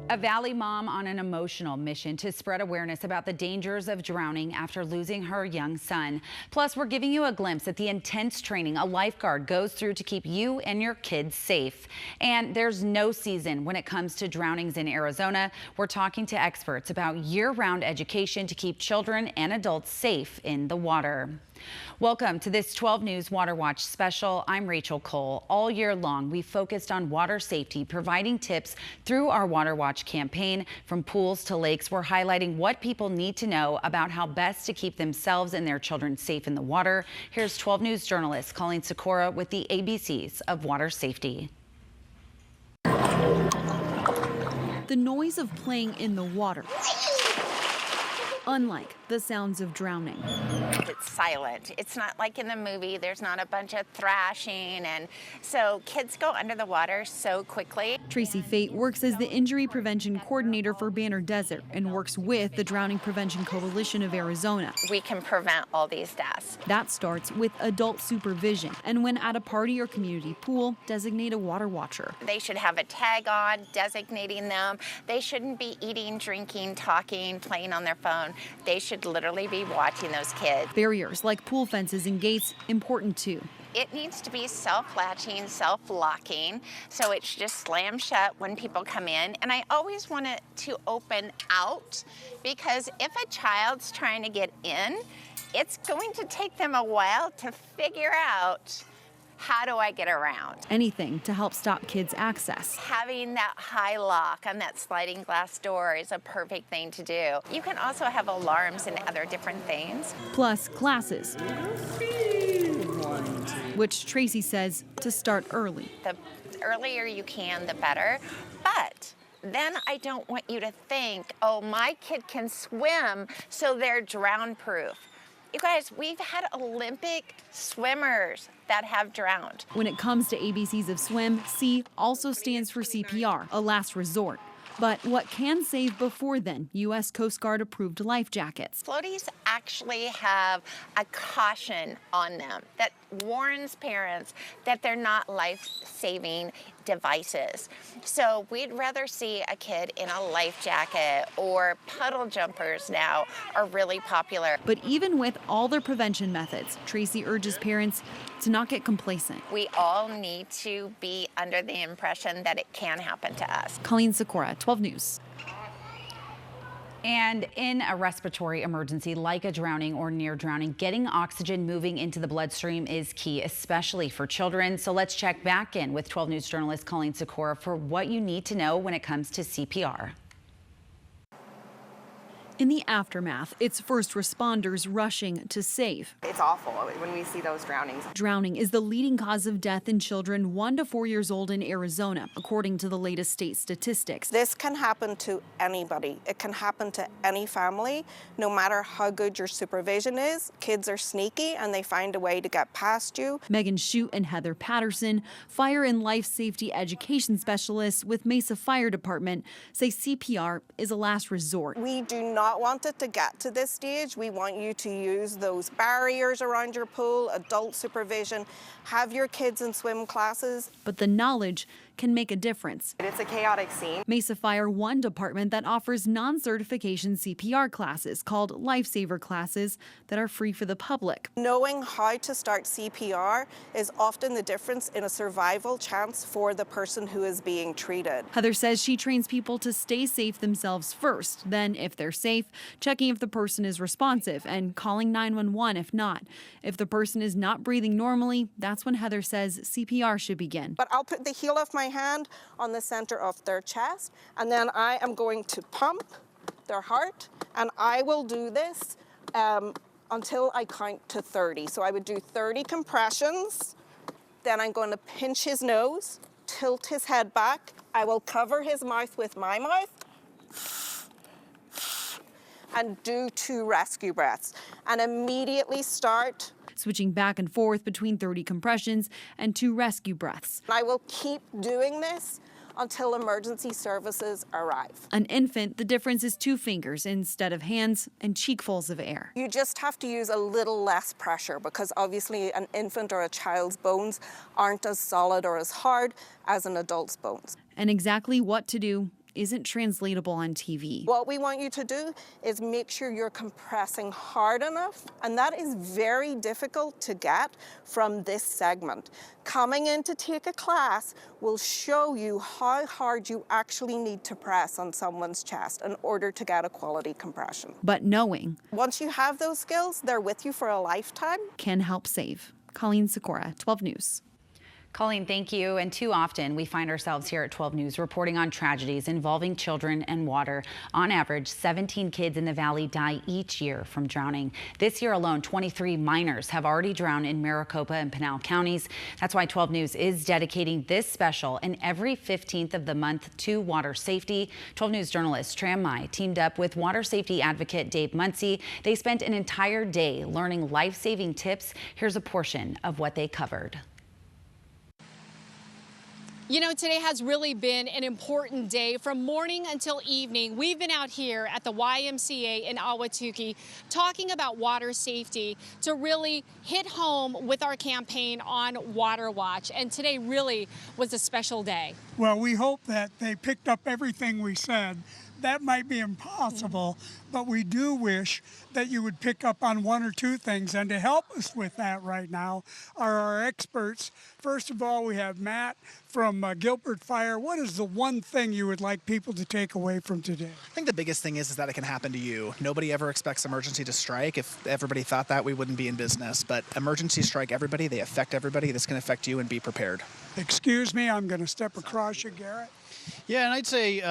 A Valley mom on an emotional mission to spread awareness about the dangers of drowning after losing her young son. Plus, we're giving you a glimpse at the intense training a lifeguard goes through to keep you and your kids safe. And there's no season when it comes to drownings in Arizona. We're talking to experts about year-round education to keep children and adults safe in the water. Welcome to this 12 News Water Watch special. I'm Rachel Cole. All year long, we focused on water safety, providing tips through our Water Watch campaign. From pools to lakes, we're highlighting what people need to know about how best to keep themselves and their children safe in the water. Here's 12 News journalist Colleen Sikora with the ABCs of water safety. The noise of playing in the water, unlike the sounds of drowning. It's silent. It's not like in the movie. There's not a bunch of thrashing, and so kids go under the water so quickly. Tracy Fate works as the injury prevention coordinator for Banner Desert and works with the Drowning Prevention Coalition of Arizona. We can prevent all these deaths. That starts with adult supervision, and when at a party or community pool, designate a water watcher. They should have a tag on designating them. They shouldn't be eating, drinking, talking, playing on their phone. They should literally be watching those kids. Barriers like pool fences and gates, important too. It needs to be self-latching, self-locking, so it's just slammed shut when people come in. And I always want it to open out, because if a child's trying to get in, it's going to take them a while to figure out, how do I get around? Anything to help stop kids' access. Having that high lock on that sliding glass door is a perfect thing to do. You can also have alarms and other different things. Plus classes, which Tracy says to start early. The earlier you can, the better. But then I don't want you to think, oh, my kid can swim, so they're drown-proof. You guys, we've had Olympic swimmers that have drowned. When it comes to ABCs of swim, C also stands for CPR, a last resort. But what can save before then? U.S. Coast Guard approved life jackets. Floaties actually have a caution on them that warns parents that they're not life-saving devices. So we'd rather see a kid in a life jacket, or puddle jumpers now are really popular. But even with all their prevention methods, Tracy urges parents to not get complacent. We all need to be under the impression that it can happen to us. Colleen Sikora, 12 News. And in a respiratory emergency like a drowning or near drowning, getting oxygen moving into the bloodstream is key, especially for children. So let's check back in with 12 News journalist Colleen Sikora for what you need to know when it comes to CPR. In the aftermath, it's first responders rushing to save. It's awful when we see those drownings. Drowning is the leading cause of death in children 1 to 4 years old in Arizona, according to the latest state statistics. This can happen to anybody. It can happen to any family, no matter how good your supervision is. Kids are sneaky and they find a way to get past you. Megan Shute and Heather Patterson, fire and life safety education specialists with Mesa Fire Department, say CPR is a last resort. We do not want it to get to this stage. We want you to use those barriers around your pool, adult supervision, have your kids in swim classes. But the knowledge can make a difference. It's a chaotic scene. Mesa Fire one department that offers non-certification CPR classes called Lifesaver classes that are free for the public. Knowing how to start CPR is often the difference in a survival chance for the person who is being treated. Heather says she trains people to stay safe themselves first. Then, if they're safe, checking if the person is responsive and calling 911 if not. If the person is not breathing normally, that's when Heather says CPR should begin. But I'll put the heel of my hand on the center of their chest, and then I am going to pump their heart, and I will do this until I count to 30. So I would do 30 compressions, then I'm going to pinch his nose, tilt his head back. I will cover his mouth with my mouth and do 2 rescue breaths, and immediately start switching back and forth between 30 compressions and 2 rescue breaths. I will keep doing this until emergency services arrive. An infant, the difference is 2 fingers instead of hands and cheekfuls of air. You just have to use a little less pressure, because obviously an infant or a child's bones aren't as solid or as hard as an adult's bones. And exactly what to do isn't translatable on TV. What we want you to do is make sure you're compressing hard enough, and that is very difficult to get from this segment. Coming in to take a class will show you how hard you actually need to press on someone's chest in order to get a quality compression. But knowing Once you have those skills, they're with you for a lifetime. can help save. Colleen Sikora, 12 News. Colleen, thank you. And too often we find ourselves here at 12 News reporting on tragedies involving children and water. On average, 17 kids in the valley die each year from drowning. This year alone, 23 minors have already drowned in Maricopa and Pinal counties. That's why 12 News is dedicating this special and every 15th of the month to water safety. 12 News journalist Tram Mai teamed up with water safety advocate Dave Muncie. They spent an entire day learning life-saving tips. Here's a portion of what they covered. You know, today has really been an important day from morning until evening. We've been out here at the YMCA in Ahwatukee talking about water safety to really hit home with our campaign on Water Watch. And today really was a special day. Well, we hope that they picked up everything we said. That might be impossible, but we do wish that you would pick up on one or two things. And to help us with that right now are our experts. First of all, we have Matt from Gilbert Fire. What is the one thing you would like people to take away from today? I think the biggest thing is that it can happen to you. Nobody ever expects emergency to strike. If everybody thought that, we wouldn't be in business. But emergencies strike everybody. They affect everybody. This can affect you, and be prepared. Excuse me, I'm going to step across you, Garrett. Yeah, and I'd say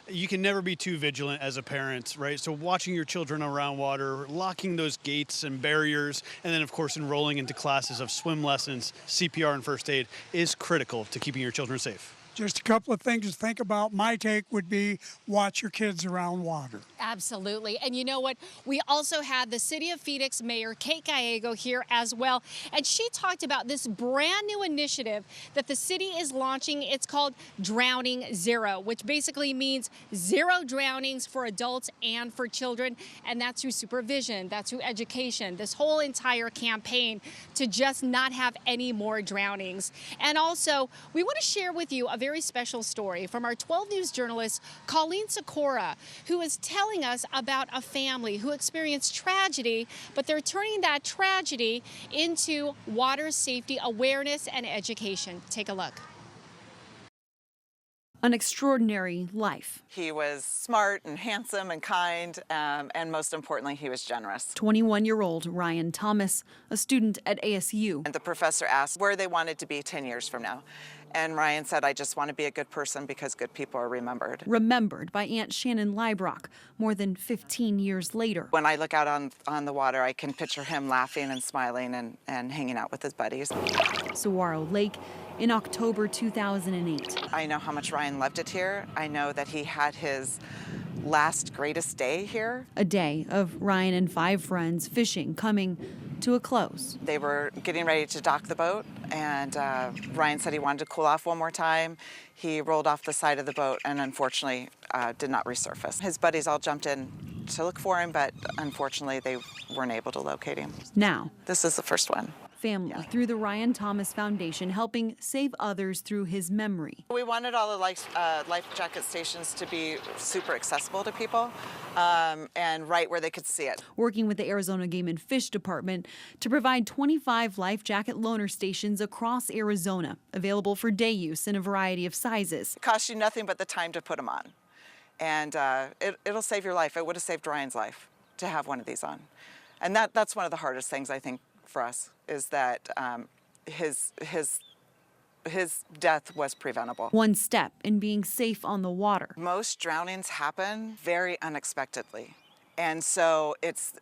you can never be too vigilant as a parent, right? So watching your children around water, locking those gates and barriers, and then, of course, enrolling into classes of swim lessons, CPR, and first aid is critical to keeping your children safe. Just a couple of things to think about. My take would be watch your kids around water. Absolutely. And you know what? We also had the City of Phoenix Mayor Kate Gallego here as well. And she talked about this brand new initiative that the city is launching. It's called Drowning Zero, which basically means zero drownings for adults and for children. And that's through supervision, that's through education, this whole entire campaign to just not have any more drownings. And also, we want to share with you a very special story from our 12 News journalist, Colleen Sikora, who is telling us about a family who experienced tragedy, but they're turning that tragedy into water safety awareness and education. Take a look. An extraordinary life. He was smart and handsome and kind, and most importantly, he was generous. 21-year-old Ryan Thomas, a student at ASU. And the professor asked where they wanted to be 10 years from now. And Ryan said, I just want to be a good person because good people are remembered. Remembered by Aunt Shannon Leibrock more than 15 years later. When I look out on the water, I can picture him laughing and smiling and hanging out with his buddies. Saguaro Lake in October 2008. I know how much Ryan loved it here. I know that he had his last greatest day here. A day of Ryan and 5 friends fishing coming to a close. They were getting ready to dock the boat, and Ryan said he wanted to cool off one more time. He rolled off the side of the boat and unfortunately did not resurface. His buddies all jumped in to look for him, but unfortunately they weren't able to locate him. Now, this is the first one. Family through the Ryan Thomas Foundation helping save others through his memory. We wanted all the life jacket stations to be super accessible to people and right where they could see it. Working with the Arizona Game and Fish Department to provide 25 life jacket loaner stations across Arizona, available for day use in a variety of sizes. It costs you nothing but the time to put them on. And it'll save your life. It would have saved Ryan's life to have one of these on. And that's one of the hardest things, I think, for us, is that his death was preventable. One step in being safe on the water. Most drownings happen very unexpectedly. And so it's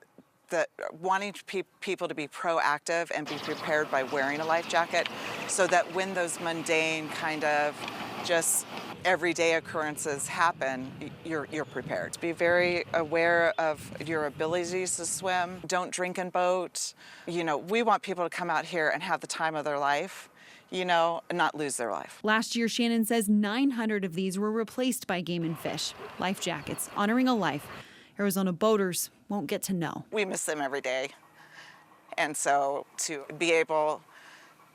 wanting people to be proactive and be prepared by wearing a life jacket so that when those mundane kind of just everyday occurrences happen, you're prepared. Be very aware of your abilities to swim. Don't drink and boat. You know, we want people to come out here and have the time of their life, you know, and not lose their life. Last year, Shannon says 900 of these were replaced by Game and Fish. Life jackets, honoring a life Arizona boaters won't get to know. We miss them every day. And so to be able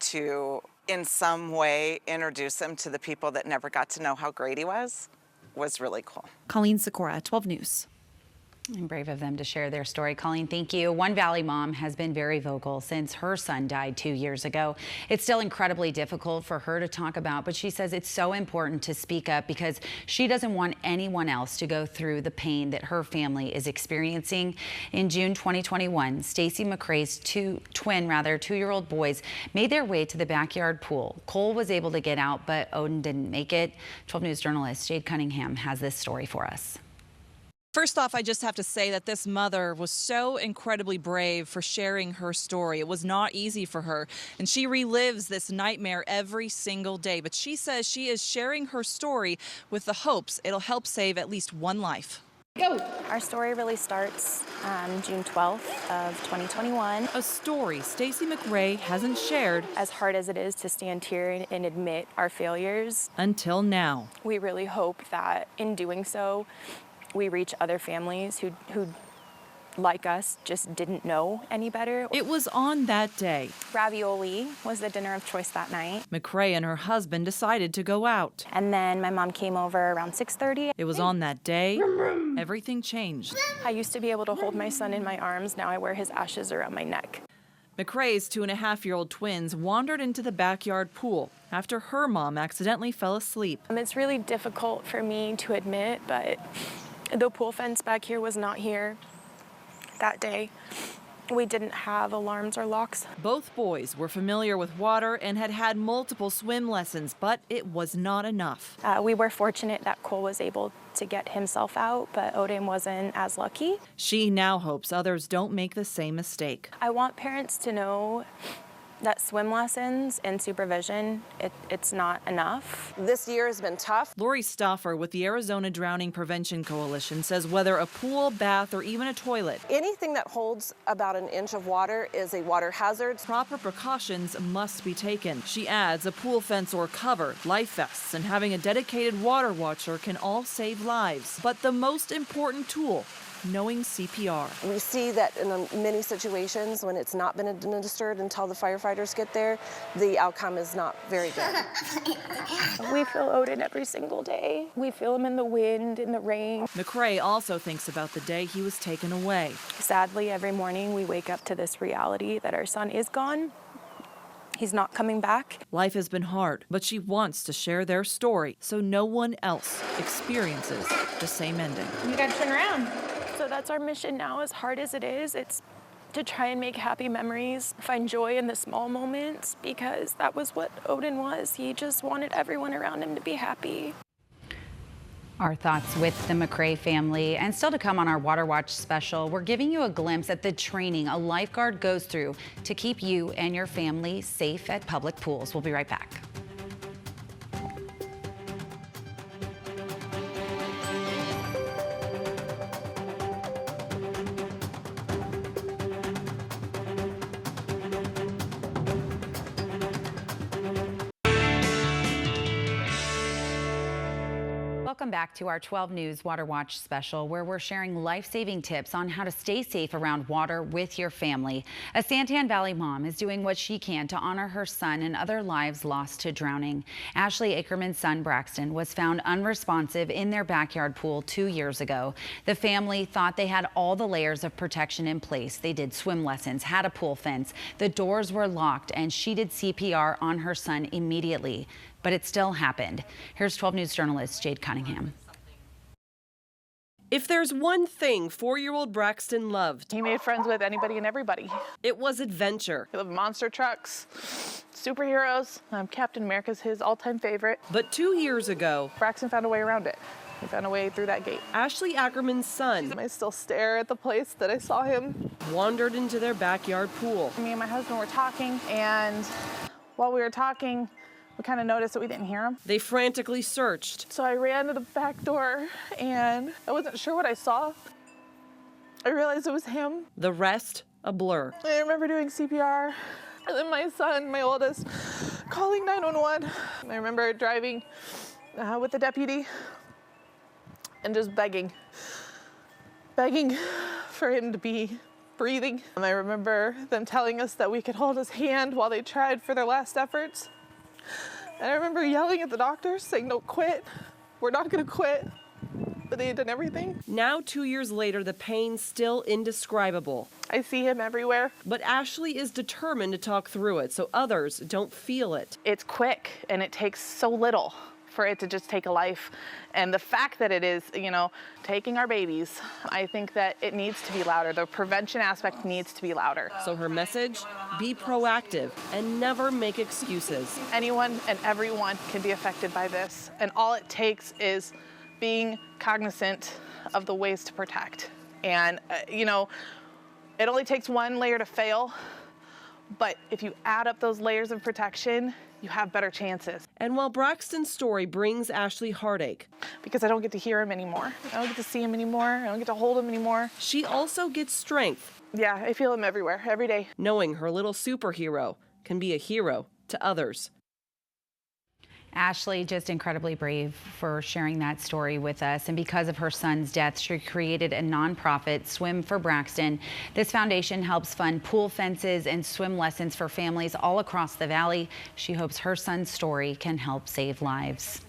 to in some way introduce him to the people that never got to know how great he was was really cool. Colleen Sikora, 12 News. And brave of them to share their story. Colleen, thank you. One Valley mom has been very vocal since her son died 2 years ago. It's still incredibly difficult for her to talk about, but she says it's so important to speak up because she doesn't want anyone else to go through the pain that her family is experiencing. In June 2021, Stacy McCrae's two-year-old boys made their way to the backyard pool. Cole was able to get out, but Odin didn't make it. 12 News journalist Jade Cunningham has this story for us. First off, I just have to say that this mother was so incredibly brave for sharing her story. It was not easy for her, and she relives this nightmare every single day. But she says she is sharing her story with the hopes it'll help save at least one life. Go! Our story really starts June 12th of 2021. A story Stacy McCrae hasn't shared. As hard as it is to stand here and admit our failures. Until now. We really hope that in doing so, we reach other families who like us, just didn't know any better. It was on that day. Ravioli was the dinner of choice that night. McCrae and her husband decided to go out. And then my mom came over around 6:30. It was on that day, everything changed. I used to be able to hold my son in my arms. Now I wear his ashes around my neck. McCrae's 2.5-year-old twins wandered into the backyard pool after her mom accidentally fell asleep. It's really difficult for me to admit, but the pool fence back here was not here that day. We didn't have alarms or locks. Both boys were familiar with water and had had multiple swim lessons, but it was not enough. We were fortunate that Cole was able to get himself out, but Odin wasn't as lucky. She now hopes others don't make the same mistake. I want parents to know that swim lessons and supervision, it's not enough. This year has been tough. Lori Stoffer with the Arizona Drowning Prevention Coalition says whether a pool, bath, or even a toilet, Anything that holds about an inch of water is a water hazard. proper precautions must be taken. She adds a pool fence or cover, life vests, and having a dedicated water watcher can all save lives. But the most important tool, knowing CPR. We see that in many situations when it's not been administered until the firefighters get there, the outcome is not very good. We feel Odin every single day. We feel him in the wind, in the rain. McCrae also thinks about the day he was taken away. Sadly, every morning we wake up to this reality that our son is gone. He's not coming back. Life has been hard, but she wants to share their story so no one else experiences the same ending. You gotta turn around. So that's our mission now, as hard as it is. It's to try and make happy memories, find joy in the small moments, because that was what Odin was. He just wanted everyone around him to be happy. Our thoughts with the McCrae family. And still to come on our Water Watch special, we're giving you a glimpse at the training a lifeguard goes through to keep you and your family safe at public pools. We'll be right back. Welcome back to our 12 News Water Watch special, where we're sharing life-saving tips on how to stay safe around water with your family. A Santan Valley mom is doing what she can to honor her son and other lives lost to drowning. Ashley Ackerman's son, Braxton, was found unresponsive in their backyard pool 2 years ago. The family thought they had all the layers of protection in place. They did swim lessons, had a pool fence, the doors were locked, and she did CPR on her son immediately. But it still happened. Here's 12 News journalist Jade Cunningham. If there's one thing 4-year-old Braxton loved, he made friends with anybody and everybody. It was adventure. He loved monster trucks, superheroes. Captain America's his all-time favorite. But 2 years ago, Braxton found a way around it. He found a way through that gate. Ashley Ackerman's son, I still stare at the place that I saw him, wandered into their backyard pool. Me and my husband were talking, and while we were talking, we kind of noticed that we didn't hear him. They frantically searched. So I ran to the back door, and I wasn't sure what I saw. I realized it was him. The rest, a blur. I remember doing CPR, and then my son, my oldest, calling 911. I remember driving with the deputy and just begging for him to be breathing. And I remember them telling us that we could hold his hand while they tried for their last efforts. And I remember yelling at the doctors, saying, "Don't quit. We're not gonna quit." but they had done everything. Now, 2 years later, the pain's still indescribable. I see him everywhere. But Ashley is determined to talk through it so others don't feel it. It's quick and it takes so little for it to just take a life. And the fact that it is, taking our babies, I think that it needs to be louder. The prevention aspect needs to be louder. So her message, be proactive and never make excuses. Anyone and everyone can be affected by this. And all it takes is being cognizant of the ways to protect. And, it only takes one layer to fail, but if you add up those layers of protection, you have better chances. And while Braxton's story brings Ashley heartache, because I don't get to hear him anymore. I don't get to see him anymore. I don't get to hold him anymore. she also gets strength, Yeah, I feel him everywhere, every day. knowing her little superhero can be a hero to others. Ashley, just incredibly brave for sharing that story with us. And because of her son's death, she created a nonprofit, Swim for Braxton. This foundation helps fund pool fences and swim lessons for families all across the valley. She hopes her son's story can help save lives.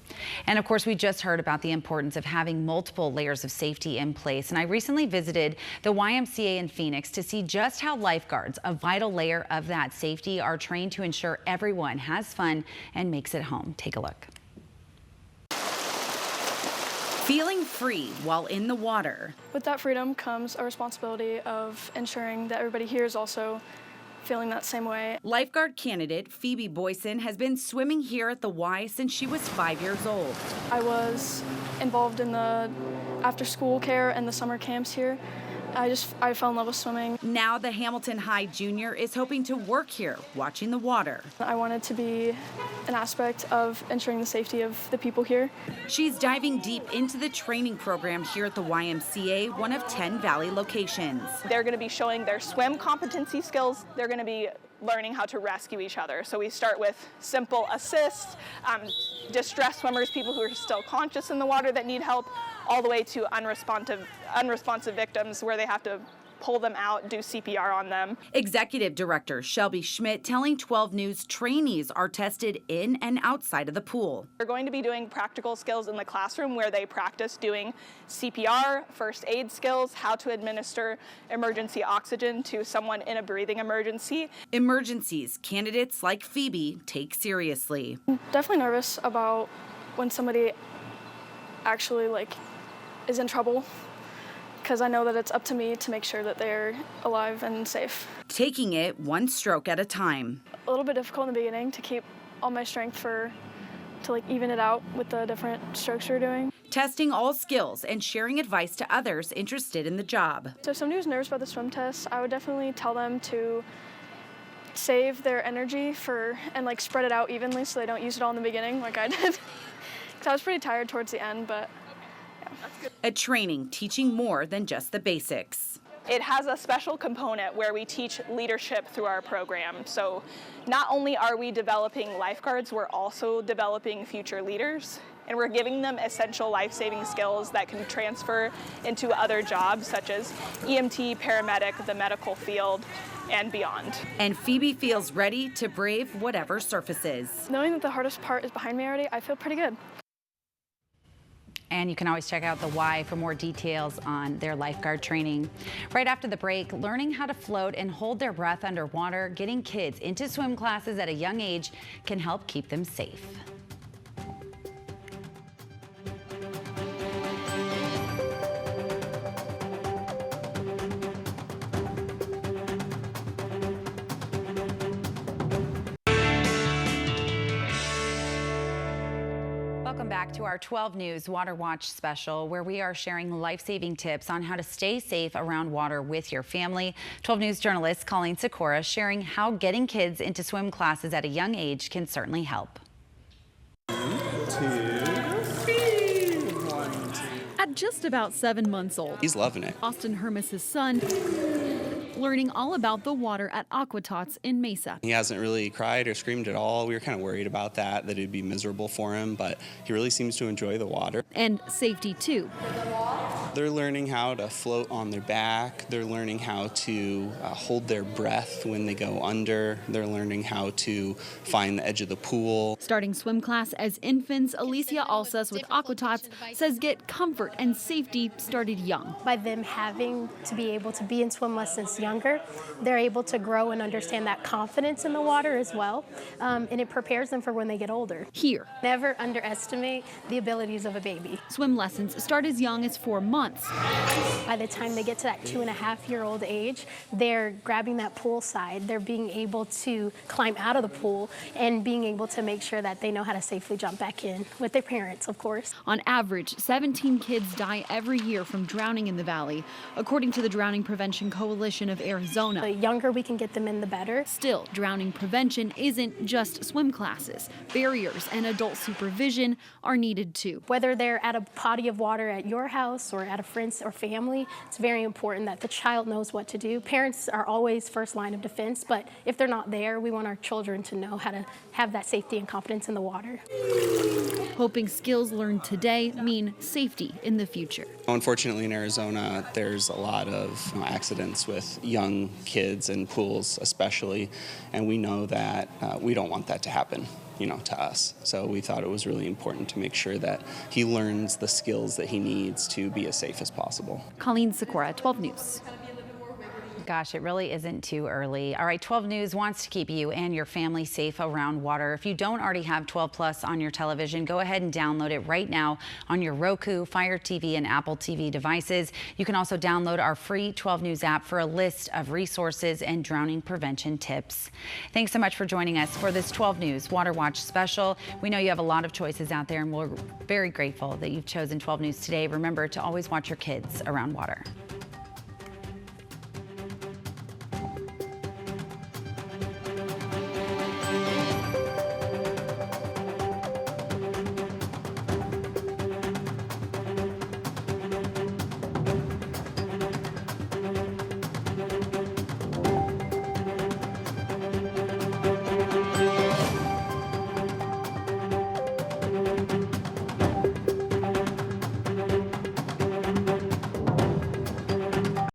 And of course, we just heard about the importance of having multiple layers of safety in place. And I recently visited the YMCA in Phoenix to see just how lifeguards, a vital layer of that safety, are trained to ensure everyone has fun and makes it home. Take a look. Feeling free while in the water. With that freedom comes a responsibility of ensuring that everybody here is also feeling that same way. Lifeguard candidate Phoebe Boyson has been swimming here at the Y since she was 5 years old. I was involved in the after-school care and the summer camps here. I fell in love with swimming. Now the Hamilton High Junior is hoping to work here, watching the water. I wanted to be an aspect of ensuring the safety of the people here. She's diving deep into the training program here at the YMCA, one of 10 Valley locations. They're going to be showing their swim competency skills. They're going to be learning how to rescue each other. So we start with simple assists, distressed swimmers, people who are still conscious in the water that need help, all the way to unresponsive victims where they have to pull them out, do CPR on them. Executive Director Shelby Schmidt telling 12 News trainees are tested in and outside of the pool. They're going to be doing practical skills in the classroom where they practice doing CPR, first aid skills, how to administer emergency oxygen to someone in a breathing emergency. Emergencies candidates like Phoebe take seriously. I'm definitely nervous about when somebody actually is in trouble, because I know that it's up to me to make sure that they're alive and safe. Taking it one stroke at a time. A little bit difficult in the beginning to keep all my strength to even it out with the different strokes we're doing. Testing all skills and sharing advice to others interested in the job. So if somebody was nervous about the swim test, I would definitely tell them to save their energy and spread it out evenly so they don't use it all in the beginning like I did. Because I was pretty tired towards the end, but A training teaching more than just the basics. It has a special component where we teach leadership through our program. So not only are we developing lifeguards, we're also developing future leaders. And we're giving them essential life-saving skills that can transfer into other jobs such as EMT, paramedic, the medical field, and beyond. And Phoebe feels ready to brave whatever surfaces. knowing that the hardest part is behind me already, I feel pretty good. And you can always check out the Y for more details on their lifeguard training. Right after the break, learning how to float and hold their breath underwater, getting kids into swim classes at a young age can help keep them safe. Welcome back to our 12 News Water Watch special, where we are sharing life-saving tips on how to stay safe around water with your family. 12 News journalist Colleen Sikora sharing how getting kids into swim classes at a young age can certainly help. 2, 3, 1, 2. At just about 7 months old, He's loving it. Austin Hermes' son, learning all about the water at Aquatots in Mesa. He hasn't really cried or screamed at all. We were kind of worried about that it'd be miserable for him, but he really seems to enjoy the water. And safety too. They're learning how to float on their back. They're learning how to hold their breath when they go under. They're learning how to find the edge of the pool. Starting swim class as infants, Alicia Alsas with Aquatots says get comfort and safety started young. By them having to be able to be in swim lessons younger, they're able to grow and understand that confidence in the water as well, and it prepares them for when they get older. Here, never underestimate the abilities of a baby. Swim lessons start as young as 4 months. By the time they get to that 2.5-year-old age, they're grabbing that pool side. They're being able to climb out of the pool and being able to make sure that they know how to safely jump back in with their parents, of course. On average, 17 kids die every year from drowning in the valley, according to the Drowning Prevention Coalition of Arizona. The younger we can get them in, the better. Still, drowning prevention isn't just swim classes. Barriers and adult supervision are needed too. Whether they're at a body of water at your house or at a friend's or family, it's very important that the child knows what to do. Parents are always first line of defense, but if they're not there, we want our children to know how to have that safety and confidence in the water. Hoping skills learned today mean safety in the future. Unfortunately, in Arizona, there's a lot of accidents with young kids and pools especially, and we know that we don't want that to happen, to us. So we thought it was really important to make sure that he learns the skills that he needs to be as safe as possible. Colleen Sikora, 12 News. Gosh, it really isn't too early. All right, 12 News wants to keep you and your family safe around water. If you don't already have 12 Plus on your television, go ahead and download it right now on your Roku, Fire TV, and Apple TV devices. You can also download our free 12 News app for a list of resources and drowning prevention tips. Thanks so much for joining us for this 12 News Water Watch special. We know you have a lot of choices out there, and we're very grateful that you've chosen 12 News today. Remember to always watch your kids around water.